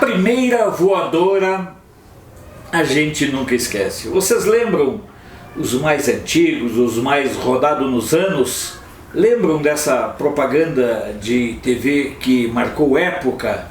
primeira voadora a gente nunca esquece. Vocês lembram, os mais antigos, os mais rodados nos anos, lembram dessa propaganda de TV que marcou época?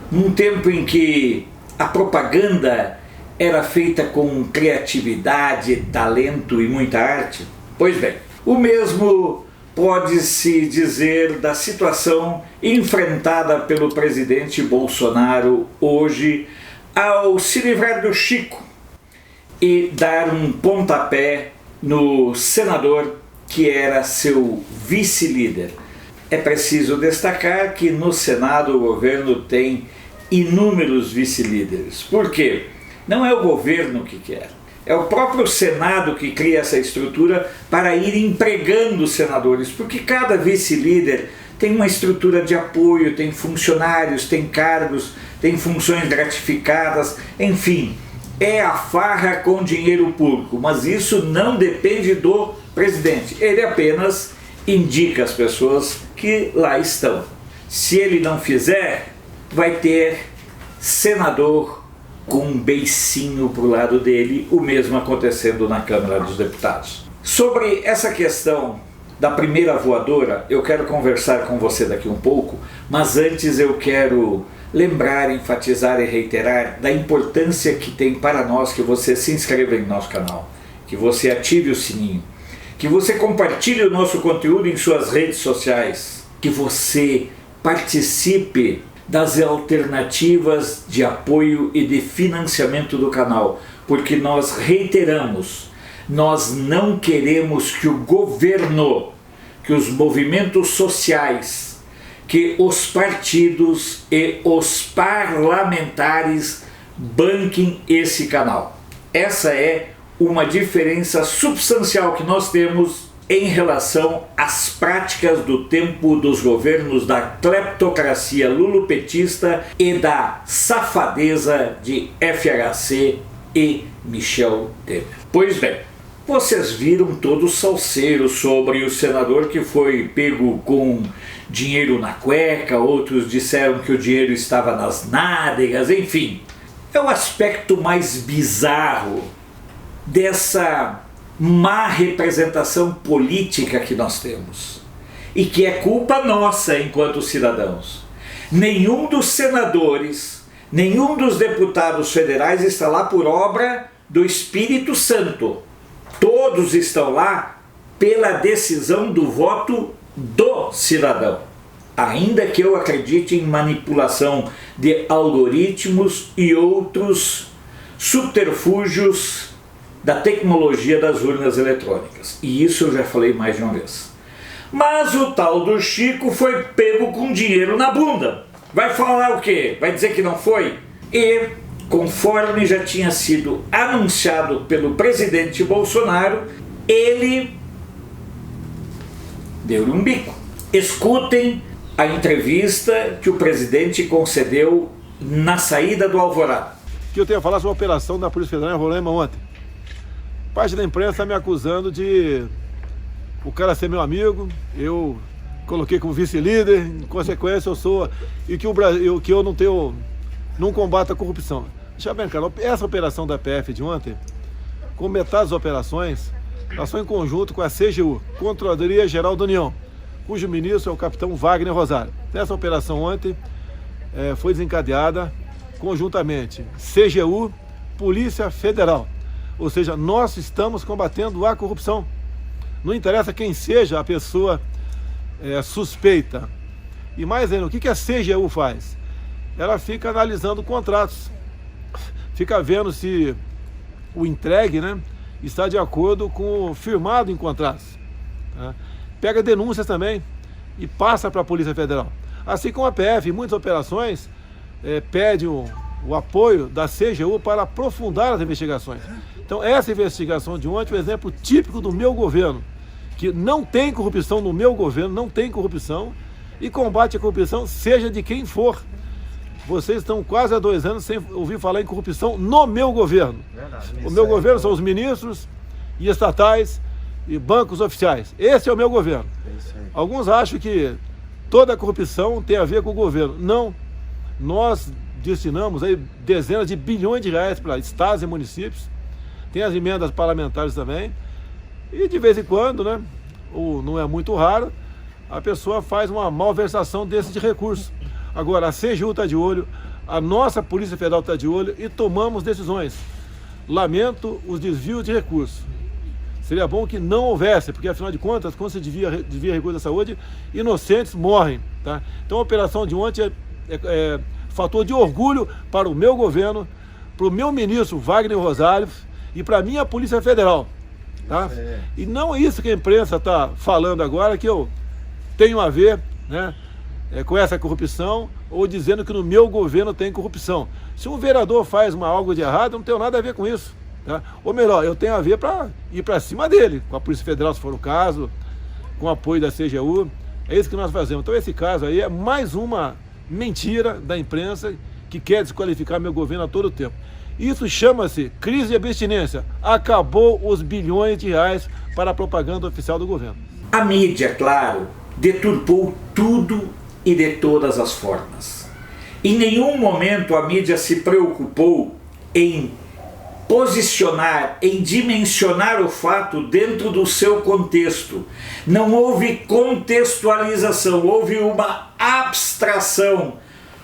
Num tempo em que a propaganda era feita com criatividade, talento e muita arte? Pois bem, o mesmo pode-se dizer da situação enfrentada pelo presidente Bolsonaro hoje ao se livrar do Chico e dar um pontapé no senador que era seu vice-líder. É preciso destacar que no Senado o governo tem inúmeros vice-líderes. Por quê? Não é o governo que quer. É o próprio Senado que cria essa estrutura para ir empregando senadores, porque cada vice-líder tem uma estrutura de apoio, tem funcionários, tem cargos, tem funções gratificadas, enfim, é a farra com dinheiro público, mas isso não depende do presidente, ele apenas indica as pessoas que lá estão. Se ele não fizer, vai ter senador com um beicinho para o lado dele, o mesmo acontecendo na Câmara dos Deputados. Sobre essa questão da primeira voadora, eu quero conversar com você daqui um pouco, mas antes eu quero lembrar, enfatizar e reiterar da importância que tem para nós que você se inscreva em nosso canal, que você ative o sininho, que você compartilhe o nosso conteúdo em suas redes sociais, que você participe das alternativas de apoio e de financiamento do canal, porque nós reiteramos, nós não queremos que o governo, que os movimentos sociais, que os partidos e os parlamentares banquem esse canal. Essa é uma diferença substancial que nós temos em relação às práticas do tempo dos governos da cleptocracia lulopetista e da safadeza de FHC e Michel Temer. Pois bem, vocês viram todo o salseiro sobre o senador que foi pego com dinheiro na cueca, outros disseram que o dinheiro estava nas nádegas, enfim. É o aspecto mais bizarro dessa má representação política que nós temos e que é culpa nossa enquanto cidadãos. Nenhum dos senadores, nenhum dos deputados federais está lá por obra do Espírito Santo. Todos estão lá pela decisão do voto do cidadão. Ainda que eu acredite em manipulação de algoritmos e outros subterfúgios da tecnologia das urnas eletrônicas. E isso eu já falei mais de uma vez. Mas o tal do Chico foi pego com dinheiro na bunda. Vai falar o quê? Vai dizer que não foi? E, conforme já tinha sido anunciado pelo presidente Bolsonaro, ele deu-lhe um bico. Escutem a entrevista que o presidente concedeu na saída do Alvorada. Que eu tenho a falar sobre a operação da Polícia Federal em Roraima ontem. Parte da imprensa está me acusando de o cara ser meu amigo, eu coloquei como vice-líder, em consequência eu sou, e que eu não combato a corrupção. Deixa bem claro, essa operação da PF de ontem, com metade das operações, elas são em conjunto com a CGU, Controladoria Geral da União, cujo ministro é o capitão Wagner Rosário. Essa operação ontem foi desencadeada conjuntamente CGU, Polícia Federal. Ou seja, nós estamos combatendo a corrupção. Não interessa quem seja a pessoa suspeita. E mais ainda, o que a CGU faz? Ela fica analisando contratos. Fica vendo se o entregue, né, está de acordo com o firmado em contratos. Tá? Pega denúncias também e passa para a Polícia Federal. Assim como a PF, em muitas operações, pede o apoio da CGU para aprofundar as investigações. Então essa investigação de ontem é um exemplo típico do meu governo, que não tem corrupção no meu governo, não tem corrupção, e combate a corrupção seja de quem for. Vocês estão quase há 2 anos sem ouvir falar em corrupção no meu governo. Verdade, o meu governo são os ministros e estatais e bancos oficiais. Esse é o meu governo. Alguns acham que toda a corrupção tem a ver com o governo. Não. Nós destinamos aí dezenas de bilhões de reais para estados e municípios, tem as emendas parlamentares também, e de vez em quando, né, ou não é muito raro, a pessoa faz uma malversação desse de recurso. Agora, a CGU está de olho, a nossa Polícia Federal está de olho e tomamos decisões. Lamento os desvios de recursos. Seria bom que não houvesse, porque afinal de contas, quando se desvia recursos da saúde, inocentes morrem. Tá? Então a operação de ontem é fator de orgulho para o meu governo, para o meu ministro Wagner Rosário e para a minha Polícia Federal. Tá? E não é isso que a imprensa está falando agora, que eu tenho a ver, né, com essa corrupção, ou dizendo que no meu governo tem corrupção. Se um vereador faz algo de errado, eu não tenho nada a ver com isso. Tá? Ou melhor, eu tenho a ver para ir para cima dele, com a Polícia Federal, se for o caso, com o apoio da CGU. É isso que nós fazemos. Então esse caso aí é mais uma mentira da imprensa que quer desqualificar meu governo a todo tempo. Isso chama-se crise de abstinência. Acabou os bilhões de reais para a propaganda oficial do governo. A mídia, claro, deturpou tudo e de todas as formas. Em nenhum momento a mídia se preocupou em posicionar, em dimensionar o fato dentro do seu contexto. Não houve contextualização, houve uma abstração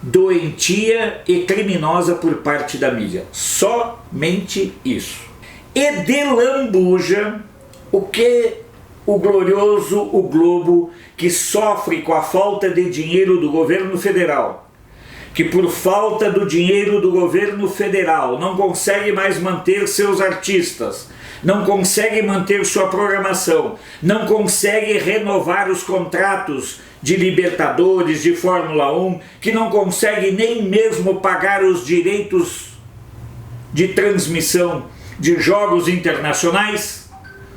doentia e criminosa por parte da mídia. Somente isso. E delambuja o que o glorioso O Globo, que sofre com a falta de dinheiro do governo federal, que por falta do dinheiro do governo federal não consegue mais manter seus artistas, não consegue manter sua programação, não consegue renovar os contratos de Libertadores, de Fórmula 1, que não consegue nem mesmo pagar os direitos de transmissão de jogos internacionais.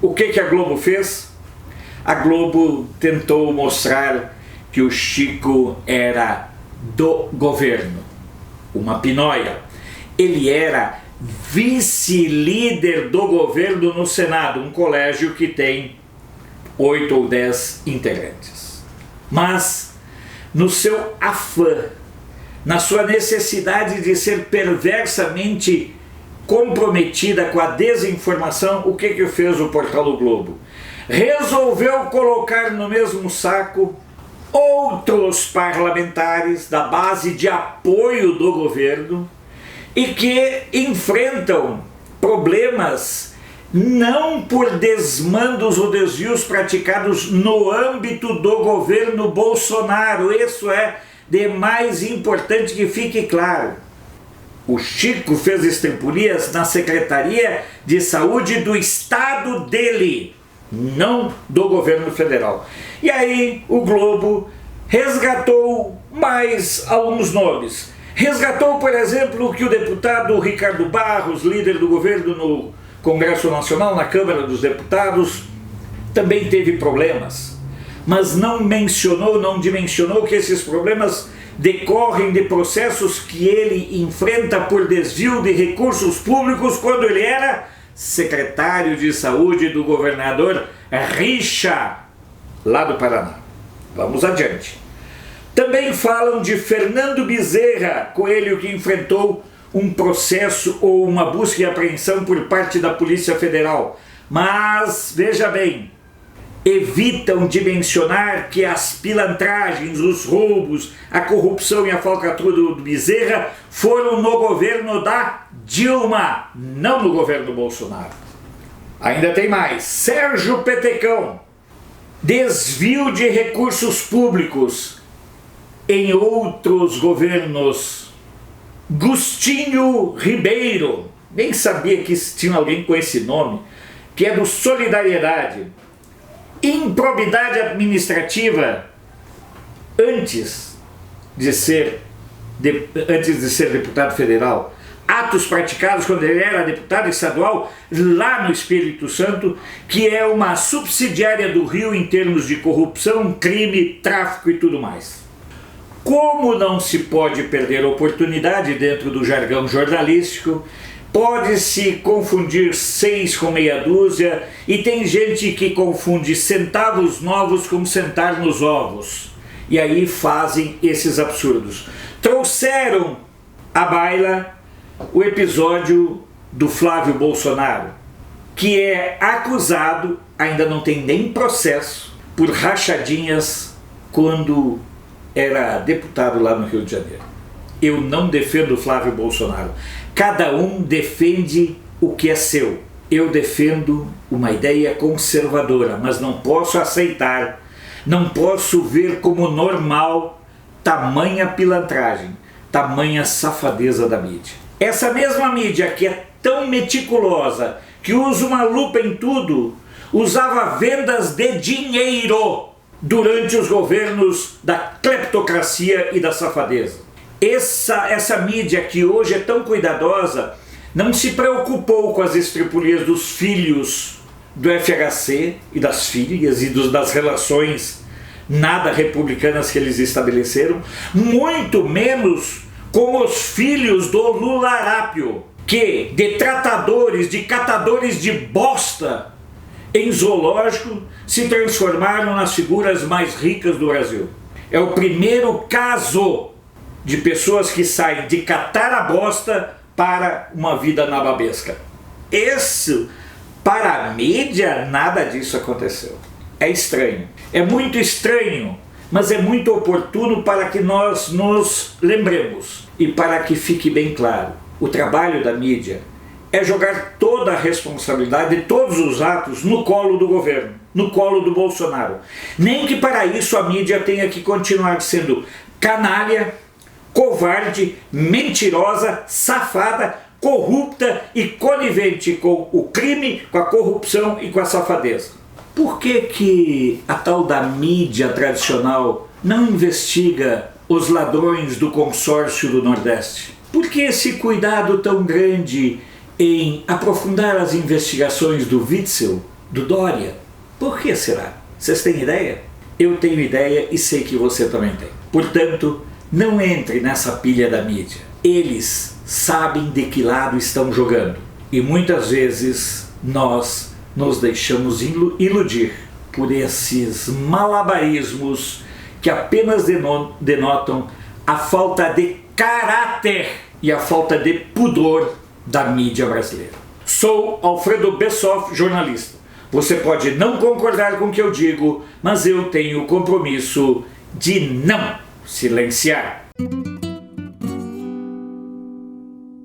O que a Globo fez? A Globo tentou mostrar que o Chico era do governo, uma pinóia. Ele era vice-líder do governo no Senado, um colégio que tem 8 ou 10 integrantes. Mas, no seu afã, na sua necessidade de ser perversamente comprometida com a desinformação, o que fez o portal O Globo? Resolveu colocar no mesmo saco outros parlamentares da base de apoio do governo e que enfrentam problemas não por desmandos ou desvios praticados no âmbito do governo Bolsonaro. Isso é de mais importante que fique claro. O Chico fez estripulias na Secretaria de Saúde do estado dele, não do governo federal. E aí o Globo resgatou mais alguns nomes. Resgatou, por exemplo, que o deputado Ricardo Barros, líder do governo no Congresso Nacional, na Câmara dos Deputados, também teve problemas, mas não mencionou, não dimensionou que esses problemas decorrem de processos que ele enfrenta por desvio de recursos públicos quando ele era secretário de saúde do governador Richa, lá do Paraná. Vamos adiante. Também falam de Fernando Bezerra Coelho, que enfrentou um processo ou uma busca e apreensão por parte da Polícia Federal. Mas, veja bem, evitam de mencionar que as pilantragens, os roubos, a corrupção e a falcatrua do Bezerra foram no governo da Dilma, não no governo Bolsonaro. Ainda tem mais. Sérgio Petecão, desvio de recursos públicos em outros governos. Gustinho Ribeiro, nem sabia que tinha alguém com esse nome, que é do Solidariedade. Improbidade administrativa antes de ser deputado federal. Atos praticados quando ele era deputado estadual lá no Espírito Santo, que é uma subsidiária do Rio em termos de corrupção, crime, tráfico e tudo mais. Como não se pode perder oportunidade dentro do jargão jornalístico, pode-se confundir 6 com meia dúzia e tem gente que confunde centavos novos com sentar nos ovos. E aí fazem esses absurdos. Trouxeram à baila o episódio do Flávio Bolsonaro, que é acusado, ainda não tem nem processo, por rachadinhas quando era deputado lá no Rio de Janeiro. Eu não defendo o Flávio Bolsonaro. Cada um defende o que é seu. Eu defendo uma ideia conservadora, mas não posso aceitar, não posso ver como normal tamanha pilantragem, tamanha safadeza da mídia. Essa mesma mídia que é tão meticulosa, que usa uma lupa em tudo, usava vendas de dinheiro durante os governos da cleptocracia e da safadeza. Essa mídia que hoje é tão cuidadosa não se preocupou com as estripulias dos filhos do FHC e das filhas e das relações nada republicanas que eles estabeleceram, muito menos com os filhos do Lularápio, que de tratadores, de catadores de bosta em zoológico se transformaram nas figuras mais ricas do Brasil. É o primeiro caso de pessoas que saem de catar a bosta para uma vida nababesca. Para a mídia, nada disso aconteceu. É estranho. É muito estranho, mas é muito oportuno para que nós nos lembremos e para que fique bem claro. O trabalho da mídia é jogar toda a responsabilidade de todos os atos no colo do governo, no colo do Bolsonaro. Nem que para isso a mídia tenha que continuar sendo canalha, covarde, mentirosa, safada, corrupta e conivente com o crime, com a corrupção e com a safadeza. Por que a tal da mídia tradicional não investiga os ladrões do consórcio do Nordeste? Por que esse cuidado tão grande em aprofundar as investigações do Witzel, do Dória? Por que será? Vocês têm ideia? Eu tenho ideia e sei que você também tem. Portanto, não entre nessa pilha da mídia. Eles sabem de que lado estão jogando. E muitas vezes nós nos deixamos iludir por esses malabarismos que apenas denotam a falta de caráter e a falta de pudor da mídia brasileira. Sou Alfredo Bessoff, jornalista. Você pode não concordar com o que eu digo, mas eu tenho o compromisso de não silenciar.